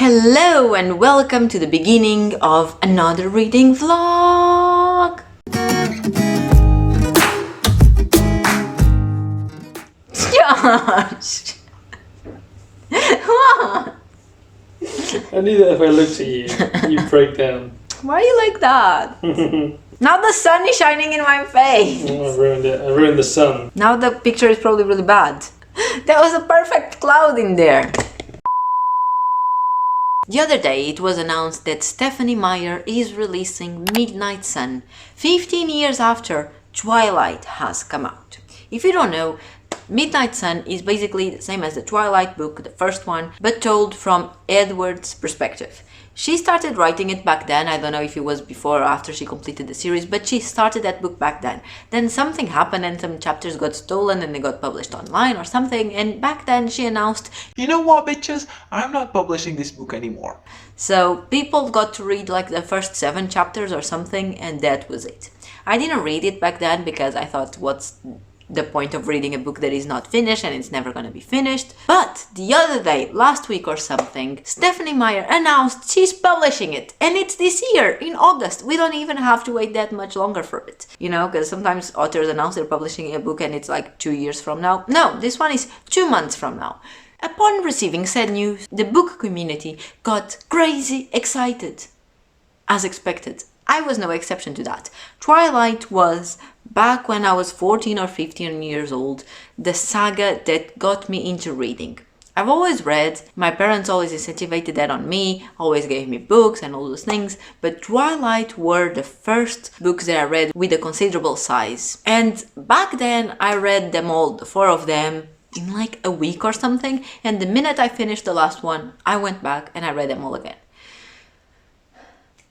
Hello and welcome to the beginning of another reading vlog. Josh! What? I knew that if I looked at you, you'd break down. Why are you like that? Now the sun is shining in my face. Oh, I ruined it. I ruined the sun. Now the picture is probably really bad. There was a perfect cloud in there. The other day it was announced that Stephenie Meyer is releasing Midnight Sun 15 years after Twilight has come out. If you don't know, Midnight Sun is basically the same as the Twilight book, the first one, but told from Edward's perspective. She started writing it back then. I don't know if it was before or after she completed the series, but she started that book back then. Then something happened and some chapters got stolen and they got published online or something, and back then she announced, "You know what, bitches? I'm not publishing this book anymore." So people got to read like the first 7 chapters or something, and that was it. I didn't read it back then because I thought, what's the point of reading a book that is not finished and it's never gonna be finished. But the other day, last week or something, Stephenie Meyer announced she's publishing it, and it's this year in August. We don't even have to wait that much longer for it, you know, because sometimes authors announce they're publishing a book and it's like 2 years from now. No, this one is 2 months from now. Upon receiving said news, the book community got crazy excited, as expected. I was no exception to that. Twilight was, back when I was 14 or 15 years old, the saga that got me into reading. I've always read, my parents always incentivized that on me, always gave me books and all those things, but Twilight were the first books that I read with a considerable size. And back then I read them all, the 4 of them, in like a week or something, and the minute I finished the last one, I went back and I read them all again.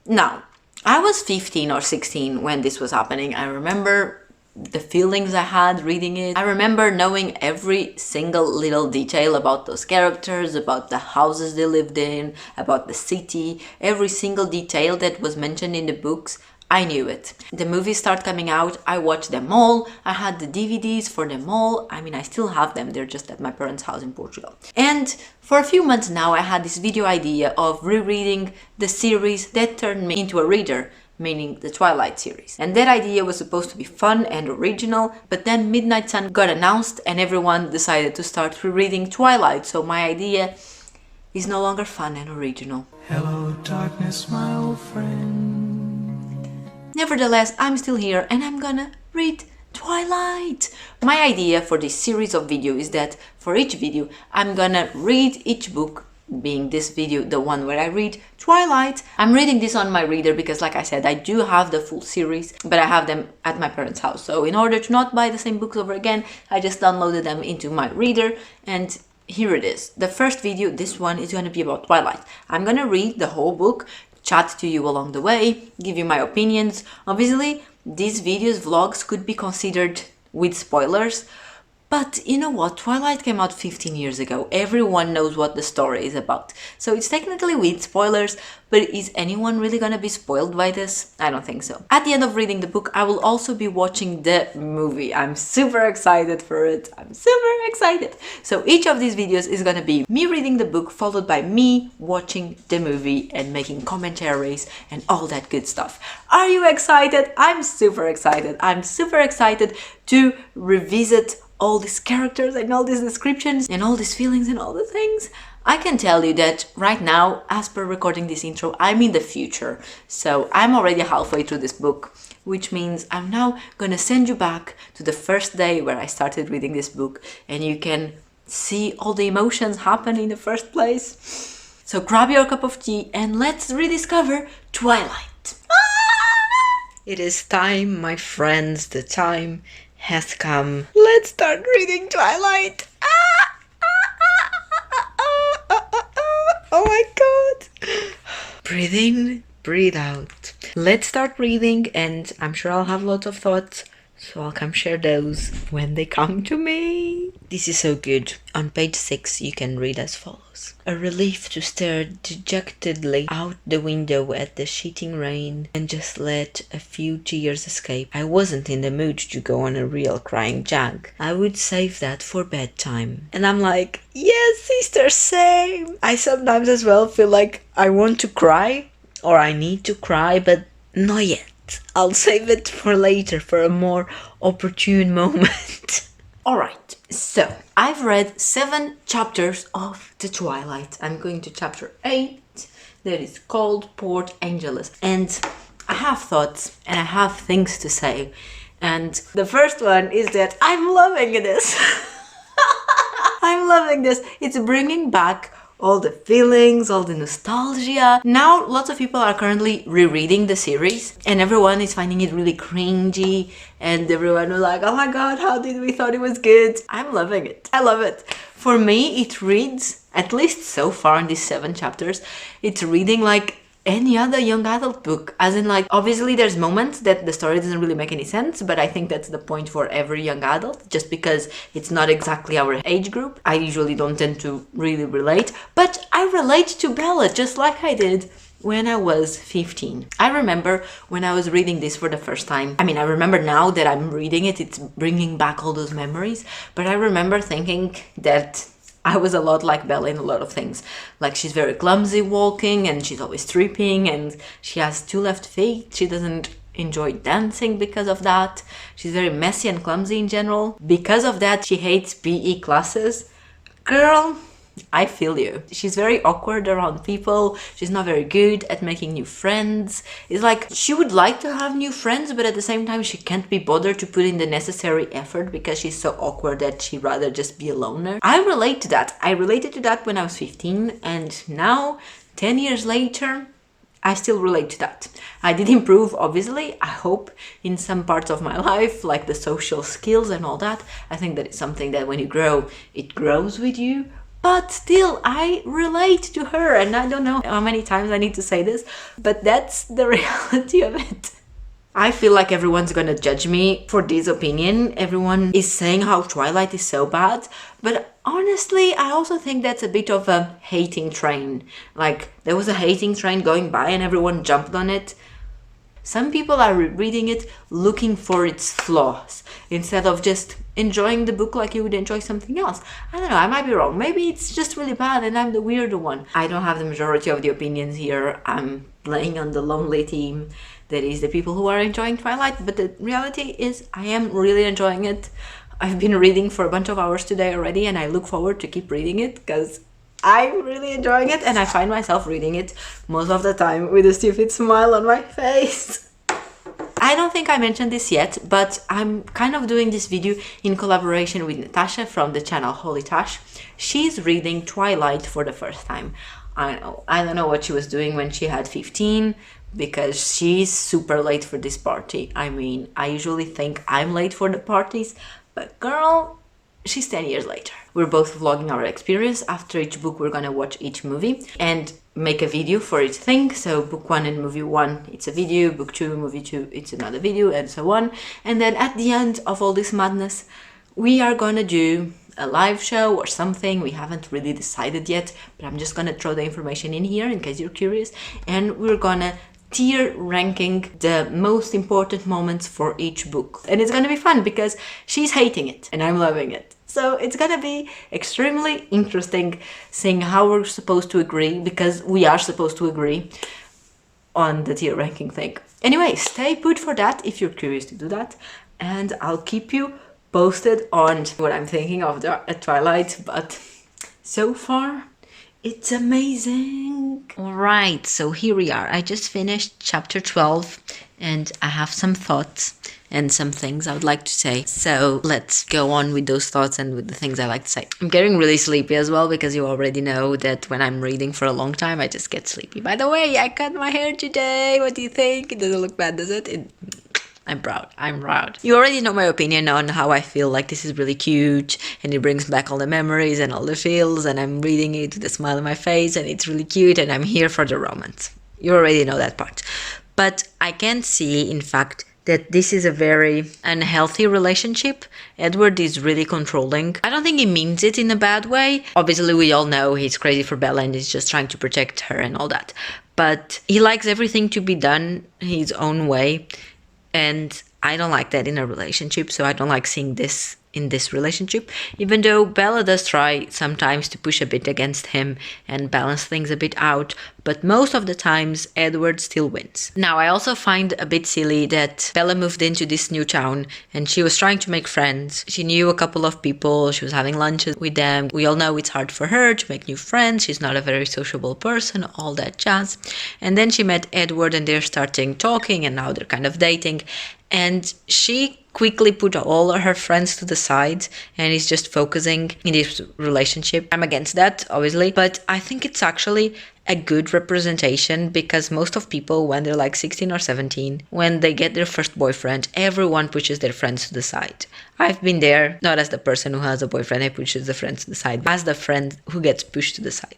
Now, I was 15 or 16 when this was happening. I remember the feelings I had reading it. I remember knowing every single little detail about those characters, about the houses they lived in, about the city, every single detail that was mentioned in the books. I knew it. The movies start coming out, I watched them all, I had the DVDs for them all. I mean, I still have them, they're just at my parents' house in Portugal. And for a few months now, I had this video idea of rereading the series that turned me into a reader, meaning the Twilight series. And that idea was supposed to be fun and original, but then Midnight Sun got announced and everyone decided to start rereading Twilight, so my idea is no longer fun and original. Hello, darkness, my old friend. Nevertheless, I'm still here and I'm gonna read Twilight. My idea for this series of videos is that for each video, I'm gonna read each book, being this video the one where I read Twilight. I'm reading this on my reader because, like I said, I do have the full series, but I have them at my parents' house. So in order to not buy the same books over again, I just downloaded them into my reader, and here it is. The first video, this one, is gonna be about Twilight. I'm gonna read the whole book, chat to you along the way, give you my opinions. Obviously, these videos, vlogs, could be considered with spoilers, but you know what? Twilight came out 15 years ago. Everyone knows what the story is about. So it's technically with spoilers, but is anyone really gonna be spoiled by this? I don't think so. At the end of reading the book, I will also be watching the movie. I'm super excited for it. I'm super excited. So each of these videos is gonna be me reading the book, followed by me watching the movie and making commentaries and all that good stuff. Are you excited? I'm super excited. I'm super excited to revisit all these characters and all these descriptions and all these feelings and all the things. I can tell you that right now, as per recording this intro, I'm in the future. So I'm already halfway through this book, which means I'm now gonna send you back to the first day where I started reading this book, and you can see all the emotions happen in the first place. So grab your cup of tea and let's rediscover Twilight. It is time, my friends, the time has come. Let's start reading Twilight. Oh my god. Breathe in, breathe out. Let's start reading, and I'm sure I'll have lots of thoughts. So I'll come share those when they come to me. This is so good. On page 6 you can read as follows. A relief to stare dejectedly out the window at the sheeting rain and just let a few tears escape. I wasn't in the mood to go on a real crying jag. I would save that for bedtime. And I'm like, yes sister, same. I sometimes as well feel like I want to cry or I need to cry, but not yet. I'll save it for later, for a more opportune moment. Alright, so I've read 7 chapters of The Twilight. I'm going to chapter 8, that is called Port Angeles. And I have thoughts and I have things to say. And the first one is that I'm loving this. I'm loving this. It's bringing back all the feelings, all the nostalgia. Now, lots of people are currently rereading the series and everyone is finding it really cringy and everyone was like, oh my god, how did we thought it was good? I'm loving it. I love it. For me, it reads, at least so far in these 7 chapters, it's reading like any other young adult book, as in like obviously there's moments that the story doesn't really make any sense, but I think that's the point for every young adult, just because it's not exactly our age group. I usually don't tend to really relate, but I relate to Bella just like I did when I was 15. I remember when I was reading this for the first time. I mean, I remember now that I'm reading it, it's bringing back all those memories, but I remember thinking that I was a lot like Bella in a lot of things. Like, she's very clumsy walking and she's always tripping and she has 2 left feet. She doesn't enjoy dancing because of that. She's very messy and clumsy in general. Because of that, she hates PE classes. Girl, I feel you. She's very awkward around people. She's not very good at making new friends. It's like she would like to have new friends, but at the same time she can't be bothered to put in the necessary effort because she's so awkward that she'd rather just be a loner. I relate to that. I related to that when I was 15, and now, 10 years later, I still relate to that. I did improve, obviously, I hope, in some parts of my life, like the social skills and all that. I think that it's something that when you grow, it grows with you. But still, I relate to her, and I don't know how many times I need to say this, but that's the reality of it. I feel like everyone's gonna judge me for this opinion. Everyone is saying how Twilight is so bad, but honestly, I also think that's a bit of a hating train. Like, there was a hating train going by and everyone jumped on it. Some people are reading it looking for its flaws instead of just enjoying the book like you would enjoy something else. I don't know, I might be wrong. Maybe it's just really bad and I'm the weirder one. I don't have the majority of the opinions here. I'm playing on the lonely team. That is the people who are enjoying Twilight, but the reality is I am really enjoying it. I've been reading for a bunch of hours today already and I look forward to keep reading it because I'm really enjoying it, and I find myself reading it most of the time with a stupid smile on my face. I don't think I mentioned this yet, but I'm kind of doing this video in collaboration with Natasha from the channel Holy Tash. She's reading Twilight for the first time. I don't know what she was doing when she had 15, because she's super late for this party. I mean, I usually think I'm late for the parties, but girl, she's 10 years later. We're both vlogging our experience. After each book, we're gonna watch each movie and make a video for each thing. So book 1 and movie 1, it's a video. Book 2, movie 2, it's another video, and so on. And then at the end of all this madness, we are gonna do a live show or something. We haven't really decided yet, but I'm just gonna throw the information in here in case you're curious. And we're gonna tier ranking the most important moments for each book. And it's gonna be fun because she's hating it and I'm loving it. So it's gonna be extremely interesting seeing how we're supposed to agree, because we are supposed to agree on the tier ranking thing. Anyway, stay put for that if you're curious to do that, and I'll keep you posted on what I'm thinking of the Twilight, but so far it's amazing. Alright, so here we are. I just finished chapter 12 and I have some thoughts and some things I would like to say. So let's go on with those thoughts and with the things I like to say. I'm getting really sleepy as well, because you already know that when I'm reading for a long time, I just get sleepy. By the way, I cut my hair today. What do you think? It doesn't look bad, does it? I'm proud. I'm proud. You already know my opinion on how I feel like this is really cute and it brings back all the memories and all the feels, and I'm reading it with a smile on my face and it's really cute and I'm here for the romance. You already know that part. But I can see, in fact, that this is a very unhealthy relationship. Edward is really controlling. I don't think he means it in a bad way. Obviously, we all know he's crazy for Bella and he's just trying to protect her and all that. But he likes everything to be done his own way. And I don't like that in a relationship, so I don't like seeing this in this relationship, even though Bella does try sometimes to push a bit against him and balance things a bit out, but most of the times Edward still wins. Now, I also find a bit silly that Bella moved into this new town and she was trying to make friends. She knew a couple of people, she was having lunches with them. We all know it's hard for her to make new friends, she's not a very sociable person, all that jazz. And then she met Edward and they're starting talking and now they're kind of dating. And she quickly put all her friends to the side and is just focusing in this relationship. I'm against that, obviously, but I think it's actually a good representation because most of people, when they're like 16 or 17, when they get their first boyfriend, everyone pushes their friends to the side. I've been there, not as the person who has a boyfriend who pushes the friends to the side, but as the friend who gets pushed to the side.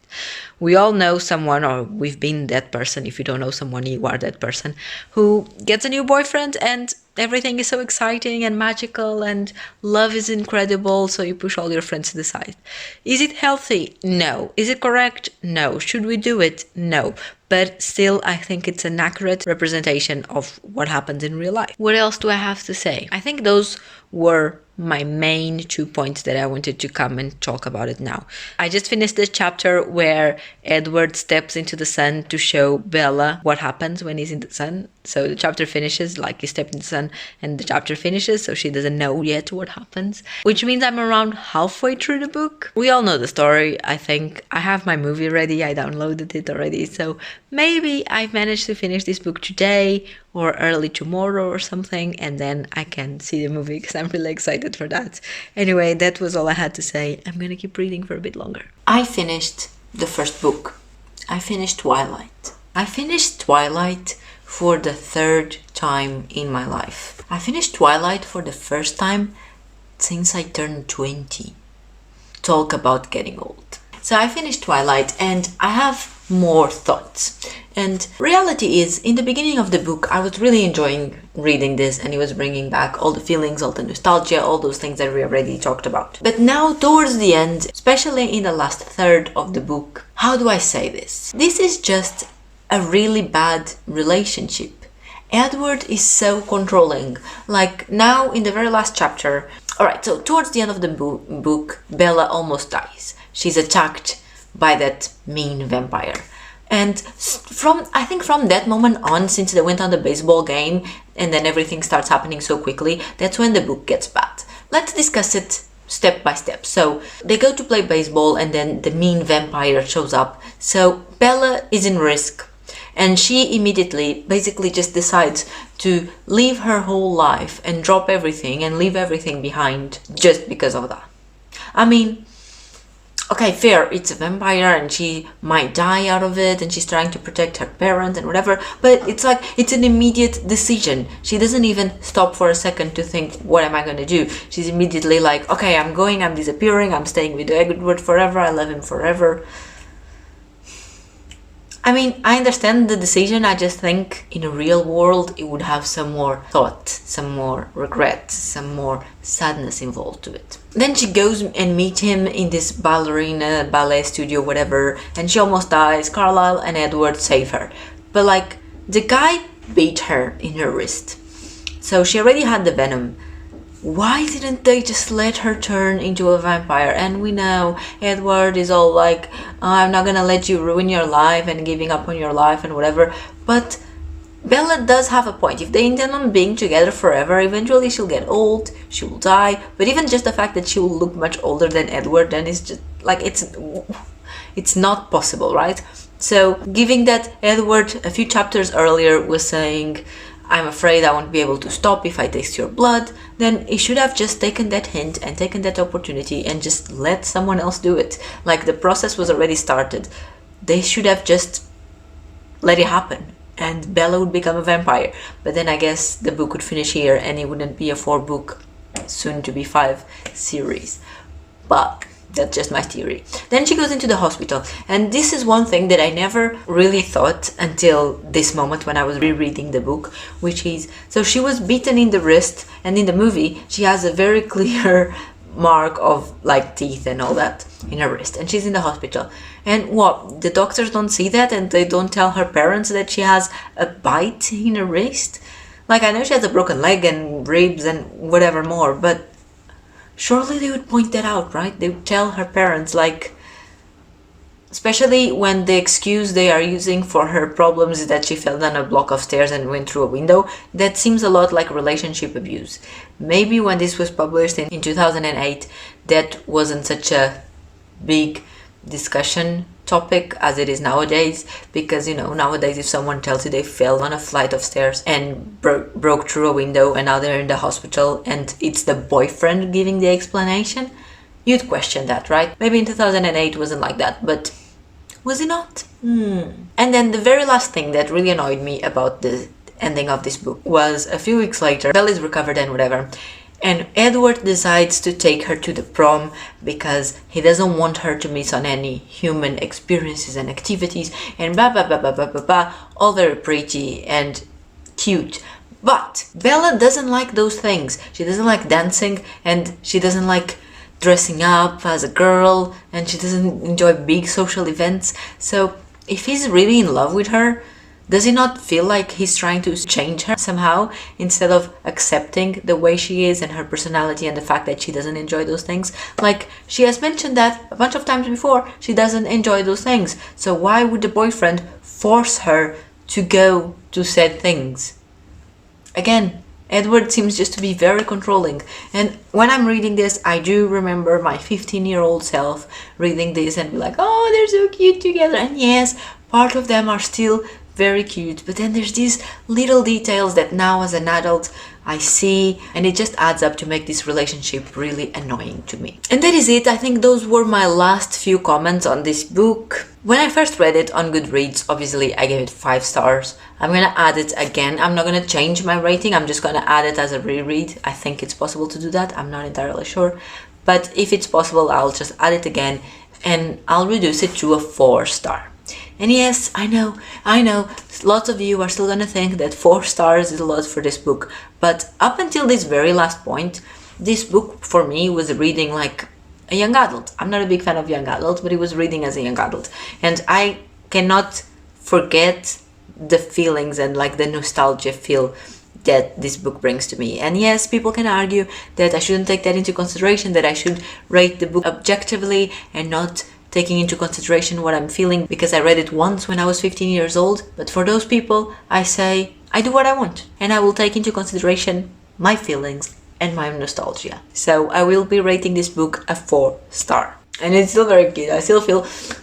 We all know someone, or we've been that person. If you don't know someone, you are that person who gets a new boyfriend and everything is so exciting and magical and love is incredible, so you push all your friends to the side. Is it healthy? No. Is it correct? No. Should we do it? No. But still, I think it's an accurate representation of what happens in real life. What else do I have to say? I think those were my main 2 points that I wanted to come and talk about it now. I just finished the chapter where Edward steps into the sun to show Bella what happens when he's in the sun. So the chapter finishes like he stepped in the sun and the chapter finishes, so she doesn't know yet what happens, which means I'm around halfway through the book. We all know the story, I think. I have my movie ready, I downloaded it already, so maybe I've managed to finish this book today or early tomorrow or something, and then I can see the movie because I'm really excited for that. Anyway, that was all I had to say. I'm gonna keep reading for a bit longer. I finished the first book. I finished Twilight. I finished Twilight for the third time in my life. I finished Twilight for the first time since I turned 20. Talk about getting old. So I finished Twilight and I have more thoughts. And reality is, in the beginning of the book, I was really enjoying reading this and it was bringing back all the feelings, all the nostalgia, all those things that we already talked about. But now towards the end, especially in the last third of the book, how do I say this? This is just a really bad relationship. Edward is so controlling. Like now in the very last chapter, alright, so towards the end of the book, Bella almost dies. She's attacked by that mean vampire. And I think from that moment on, since they went on the baseball game and then everything starts happening so quickly, that's when the book gets bad. Let's discuss it step by step. So they go to play baseball and then the mean vampire shows up. So Bella is in risk and she immediately basically just decides to leave her whole life and drop everything and leave everything behind just because of that. I mean, okay, fair, it's a vampire and she might die out of it and she's trying to protect her parents and whatever, but it's like, it's an immediate decision. She doesn't even stop for a second to think, what am I going to do? She's immediately like, okay, I'm going, I'm disappearing, I'm staying with Edward forever, I love him forever. I mean, I understand the decision, I just think in a real world it would have some more thought, some more regret, some more sadness involved to it. Then she goes and meets him in this ballerina, ballet studio, whatever, and she almost dies. Carlisle and Edward save her. But like, the guy beat her in her wrist. So she already had the venom. Why didn't they just let her turn into a vampire? And we know Edward is all like, I'm not gonna let you ruin your life and giving up on your life and whatever. But Bella does have a point. If they intend on being together forever, eventually she'll get old, she will die. But even just the fact that she will look much older than Edward, then it's just like, it's not possible, right? So giving that Edward a few chapters earlier was saying, I'm afraid I won't be able to stop if I taste your blood, then he should have just taken that hint and taken that opportunity and just let someone else do it. Like, the process was already started. They should have just let it happen and Bella would become a vampire. But then I guess the book would finish here and it wouldn't be a 4-book, soon to be 5 series. But That's just my theory. Then she goes into the hospital, and this is one thing that I never really thought until this moment when I was rereading the book, which is, so she was beaten in the wrist, and in the movie she has a very clear mark of like teeth and all that in her wrist, and she's in the hospital. And what, the doctors don't see that, and they don't tell her parents that she has a bite in her wrist? Like, I know she has a broken leg and ribs and whatever more, but surely they would point that out, right? They would tell her parents, like, especially when the excuse they are using for her problems is that she fell down a block of stairs and went through a window. That seems a lot like relationship abuse. Maybe when this was published in 2008, that wasn't such a big discussion topic as it is nowadays, because, you know, nowadays if someone tells you they fell on a flight of stairs and broke through a window and now they're in the hospital and it's the boyfriend giving the explanation, you'd question that, right? Maybe in 2008 wasn't like that, but was it not? And then the very last thing that really annoyed me about the ending of this book was a few weeks later, Belle is recovered and whatever, and Edward decides to take her to the prom because he doesn't want her to miss on any human experiences and activities, and blah blah blah blah blah blah blah, all very pretty and cute. But Bella doesn't like those things. She doesn't like dancing, and she doesn't like dressing up as a girl, and she doesn't enjoy big social events. So if he's really in love with her, does he not feel like he's trying to change her somehow instead of accepting the way she is and her personality and the fact that she doesn't enjoy those things? Like, she has mentioned that a bunch of times before, she doesn't enjoy those things. So why would the boyfriend force her to go to said things? Again, Edward seems just to be very controlling. And when I'm reading this, I do remember my 15-year-old self reading this and be like, oh, they're so cute together. And yes, part of them are still very cute, but then there's these little details that now as an adult I see, and it just adds up to make this relationship really annoying to me. And that is it. I think those were my last few comments on this book. When I first read it on Goodreads, obviously I gave it 5 stars. I'm gonna add it again. I'm not gonna change my rating, I'm just gonna add it as a reread. I think it's possible to do that, I'm not entirely sure, but if it's possible I'll just add it again and I'll reduce it to a 4 star. And yes, I know, lots of you are still gonna think that 4 stars is a lot for this book, but up until this very last point, this book for me was reading like a young adult. I'm not a big fan of young adults, but it was reading as a young adult. And I cannot forget the feelings and like the nostalgia feel that this book brings to me. And yes, people can argue that I shouldn't take that into consideration, that I should rate the book objectively and not taking into consideration what I'm feeling because I read it once when I was 15 years old. But for those people, I say, I do what I want and I will take into consideration my feelings and my nostalgia. So I will be rating this book a 4 star. And it's still very cute. I still feel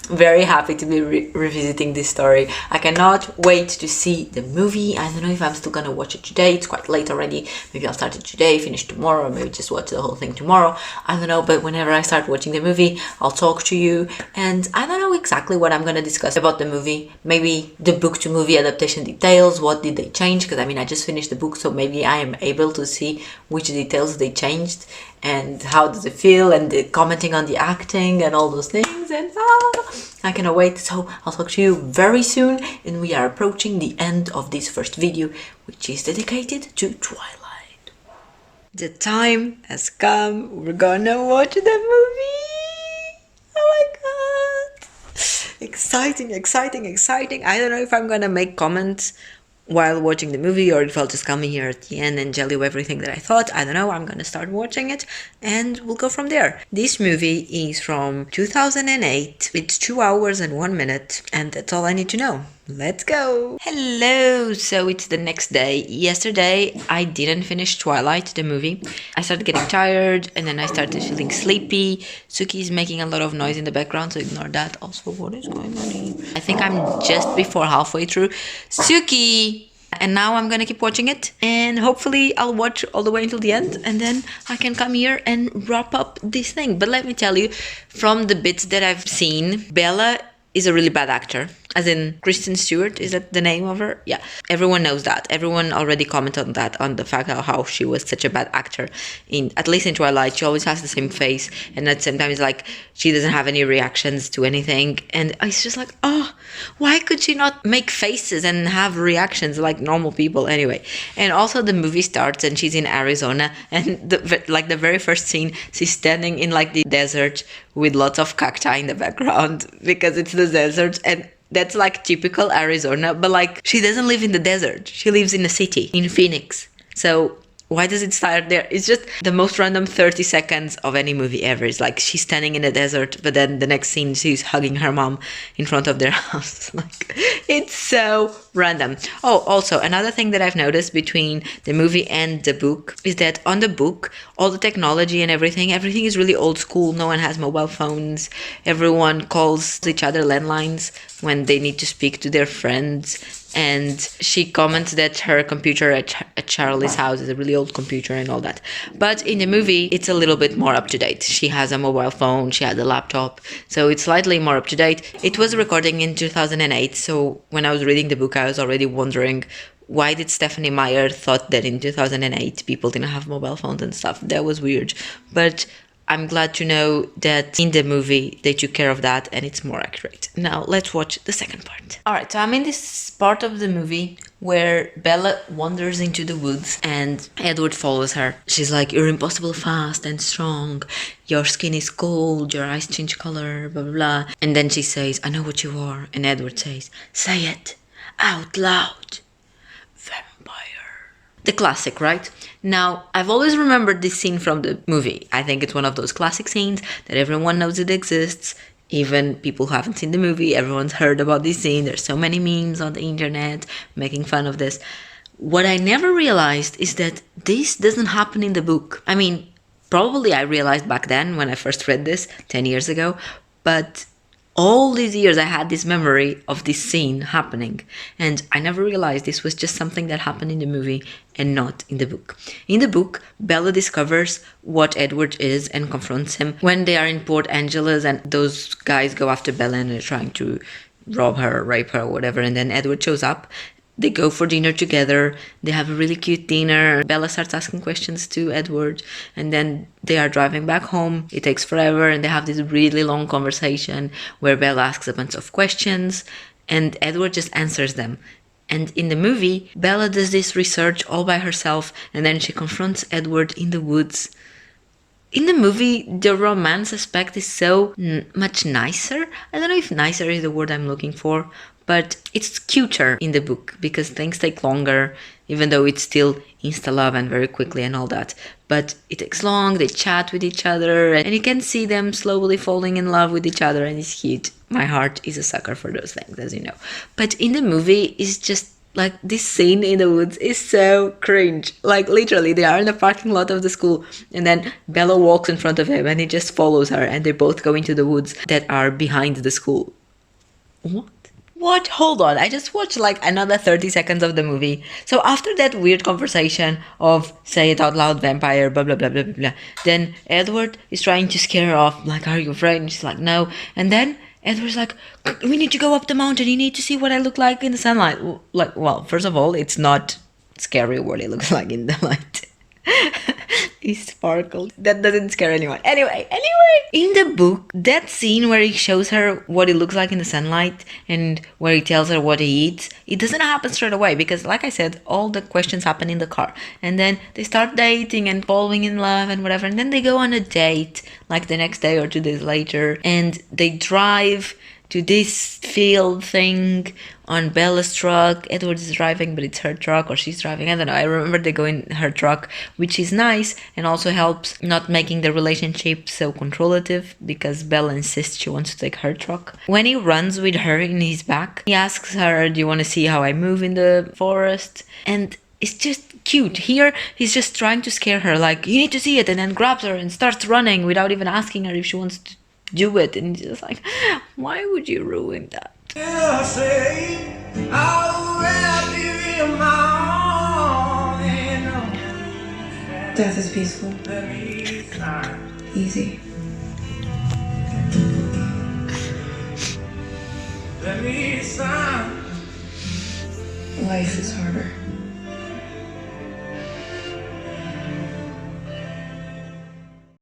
very happy to be revisiting this story. I cannot wait to see the movie. I don't know if I'm still gonna watch it today. It's quite late already. Maybe I'll start it today, finish tomorrow, or maybe just watch the whole thing tomorrow. I don't know, but whenever I start watching the movie, I'll talk to you. And I don't know exactly what I'm gonna discuss about the movie. Maybe the book to movie adaptation details. What did they change? Because I mean, I just finished the book, so maybe I am able to see which details they changed and how does it feel, and commenting on the acting and all those things, and I cannot wait. So I'll talk to you very soon, and we are approaching the end of this first video, which is dedicated to Twilight. The time has come. We're gonna watch the movie. Oh my god, exciting. I don't know if I'm gonna make comments while watching the movie or if I'll just come here at the end and tell you everything that I thought. I don't know. I'm gonna start watching it and we'll go from there. This movie is from 2008. It's 2 hours and 1 minute, and that's all I need to know. Let's go! Hello! So it's the next day. Yesterday I didn't finish Twilight, the movie. I started getting tired and then I started feeling sleepy. Suki is making a lot of noise in the background, so ignore that. Also, what is going on here? I think I'm just before halfway through. Suki! And now I'm gonna keep watching it, and hopefully I'll watch all the way until the end, and then I can come here and wrap up this thing. But let me tell you, from the bits that I've seen, Bella is a really bad actor. As in Kristen Stewart, is that the name of her? Yeah, everyone knows that. Everyone already commented on that, on the fact of how she was such a bad actor. At least in Twilight, she always has the same face, and at the same time, it's like she doesn't have any reactions to anything. And it's just like, oh, why could she not make faces and have reactions like normal people anyway? And also, the movie starts and she's in Arizona, and the very first scene, she's standing in like the desert with lots of cacti in the background because it's the desert, and that's like typical Arizona, but like she doesn't live in the desert. She lives in a city, in Phoenix. So why does it start there? It's just the most random 30 seconds of any movie ever. It's like she's standing in the desert, but then the next scene she's hugging her mom in front of their house. Like, it's so random. Oh, also another thing that I've noticed between the movie and the book is that on the book, all the technology and everything is really old school. No one has mobile phones. Everyone calls each other landlines when they need to speak to their friends. And she comments that her computer at Charlie's house is a really old computer and all that. But in the movie, it's a little bit more up to date. She has a mobile phone, she has a laptop, so it's slightly more up to date. It was recording in 2008, so when I was reading the book, I was already wondering, why did Stephanie Meyer thought that in 2008 people didn't have mobile phones and stuff? That was weird. But I'm glad to know that in the movie they took care of that and it's more accurate. Now let's watch the second part. Alright, so I'm in this part of the movie where Bella wanders into the woods and Edward follows her. She's like, you're impossible fast and strong. Your skin is cold, your eyes change color, blah blah blah. And then she says, I know what you are. And Edward says, say it out loud. Vampire. The classic, right? Now, I've always remembered this scene from the movie. I think it's one of those classic scenes that everyone knows it exists. Even people who haven't seen the movie, everyone's heard about this scene. There's so many memes on the internet making fun of this. What I never realized is that this doesn't happen in the book. I mean, probably I realized back then when I first read this 10 years ago, but all these years I had this memory of this scene happening, and I never realized this was just something that happened in the movie and not in the book. In the book, Bella discovers what Edward is and confronts him when they are in Port Angeles, and those guys go after Bella and they're trying to rob her, rape her, or whatever, and then Edward shows up. They go for dinner together, they have a really cute dinner. Bella starts asking questions to Edward, and then they are driving back home. It takes forever, and they have this really long conversation where Bella asks a bunch of questions, and Edward just answers them. And in the movie, Bella does this research all by herself, and then she confronts Edward in the woods. In the movie, the romance aspect is so much nicer. I don't know if nicer is the word I'm looking for, but it's cuter in the book because things take longer, even though it's still insta-love and very quickly and all that. But it takes long, they chat with each other, and you can see them slowly falling in love with each other, and it's cute. My heart is a sucker for those things, as you know. But in the movie, it's just like this scene in the woods is so cringe. Like literally, they are in the parking lot of the school, and then Bella walks in front of him, and he just follows her, and they both go into the woods that are behind the school. What? Hold on. I just watched like another 30 seconds of the movie. So after that weird conversation of say it out loud, vampire, blah, blah, blah, blah, blah, blah, then Edward is trying to scare her off. Like, are you afraid? And she's like, no. And then Edward's like, we need to go up the mountain. You need to see what I look like in the sunlight. Like, well, first of all, it's not scary what it looks like in the light. He sparkled. That doesn't scare anyone. Anyway, in the book, that scene where he shows her what it looks like in the sunlight and where he tells her what he eats, it doesn't happen straight away because, like I said, all the questions happen in the car. And then they start dating and falling in love and whatever. And then they go on a date like the next day or 2 days later. And they drive to this field thing on Bella's truck. Edward is driving, but it's her truck, or she's driving. I don't know. I remember they go in her truck, which is nice and also helps not making the relationship so controlative because Bella insists she wants to take her truck. When he runs with her in his back, he asks her, do you want to see how I move in the forest? And it's just cute. Here, he's just trying to scare her, like, you need to see it, and then grabs her and starts running without even asking her if she wants to do it. And it's just like, why would you ruin that? Death is peaceful. Easy. life is harder.